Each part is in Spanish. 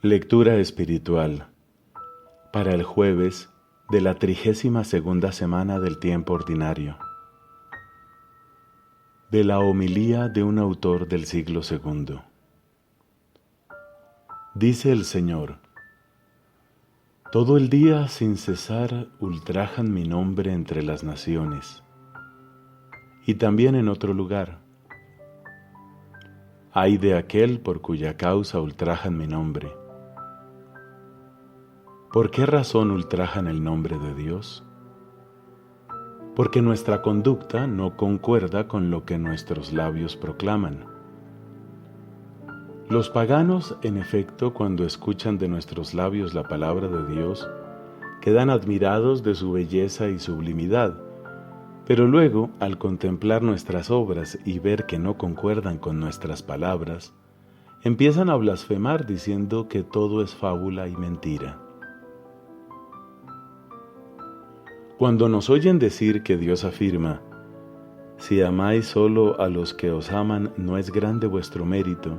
Lectura espiritual para el jueves de la 32ª semana del tiempo ordinario. De la homilía de un autor del siglo II. Dice el Señor: todo el día sin cesar ultrajan mi nombre entre las naciones. Y también en otro lugar: ay de aquel por cuya causa ultrajan mi nombre. ¿Por qué razón ultrajan el nombre de Dios? Porque nuestra conducta no concuerda con lo que nuestros labios proclaman. Los paganos, en efecto, cuando escuchan de nuestros labios la palabra de Dios, quedan admirados de su belleza y sublimidad, pero luego, al contemplar nuestras obras y ver que no concuerdan con nuestras palabras, empiezan a blasfemar diciendo que todo es fábula y mentira. Cuando nos oyen decir que Dios afirma: si amáis solo a los que os aman, no es grande vuestro mérito,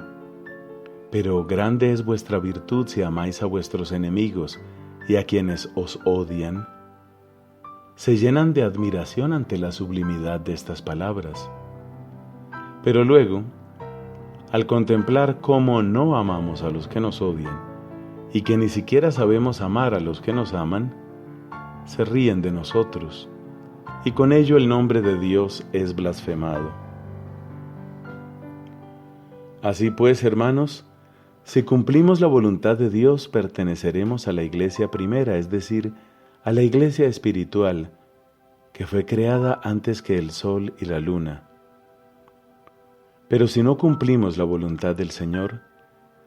pero grande es vuestra virtud si amáis a vuestros enemigos y a quienes os odian, se llenan de admiración ante la sublimidad de estas palabras. Pero luego, al contemplar cómo no amamos a los que nos odian y que ni siquiera sabemos amar a los que nos aman, se ríen de nosotros, y con ello el nombre de Dios es blasfemado. Así pues, hermanos, si cumplimos la voluntad de Dios, perteneceremos a la Iglesia primera, es decir, a la Iglesia espiritual, que fue creada antes que el sol y la luna. Pero si no cumplimos la voluntad del Señor,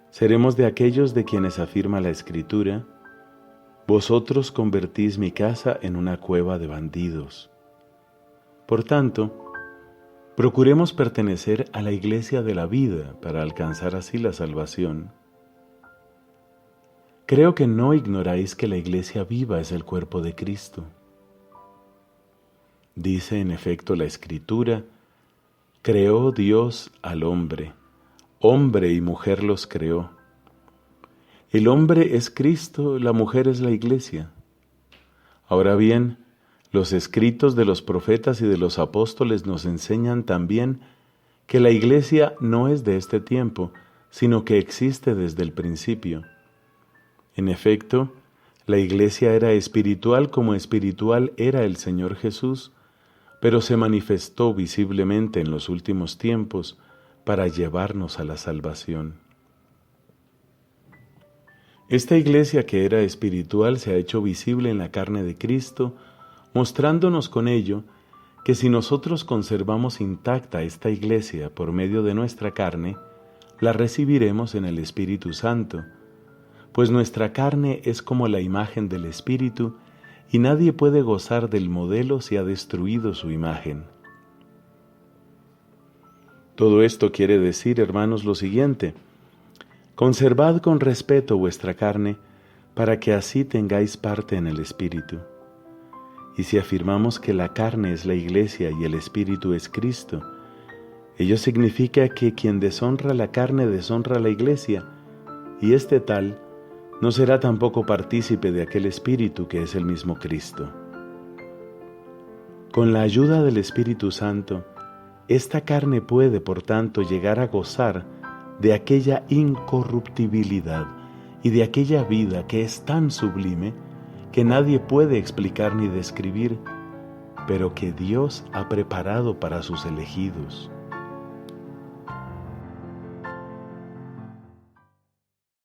seremos de aquellos de quienes afirma la Escritura: vosotros convertís mi casa en una cueva de bandidos. Por tanto, procuremos pertenecer a la Iglesia de la vida para alcanzar así la salvación. Creo que no ignoráis que la Iglesia viva es el cuerpo de Cristo. Dice en efecto la Escritura: creó Dios al hombre, hombre y mujer los creó. El hombre es Cristo, la mujer es la Iglesia. Ahora bien, los escritos de los profetas y de los apóstoles nos enseñan también que la Iglesia no es de este tiempo, sino que existe desde el principio. En efecto, la Iglesia era espiritual como espiritual era el Señor Jesús, pero se manifestó visiblemente en los últimos tiempos para llevarnos a la salvación. Esta Iglesia que era espiritual se ha hecho visible en la carne de Cristo, mostrándonos con ello que si nosotros conservamos intacta esta Iglesia por medio de nuestra carne, la recibiremos en el Espíritu Santo, pues nuestra carne es como la imagen del Espíritu y nadie puede gozar del modelo si ha destruido su imagen. Todo esto quiere decir, hermanos, lo siguiente: conservad con respeto vuestra carne, para que así tengáis parte en el Espíritu. Y si afirmamos que la carne es la Iglesia y el Espíritu es Cristo, ello significa que quien deshonra la carne deshonra la Iglesia, y este tal no será tampoco partícipe de aquel Espíritu que es el mismo Cristo. Con la ayuda del Espíritu Santo, esta carne puede, por tanto, llegar a gozar de aquella incorruptibilidad y de aquella vida que es tan sublime que nadie puede explicar ni describir, pero que Dios ha preparado para sus elegidos.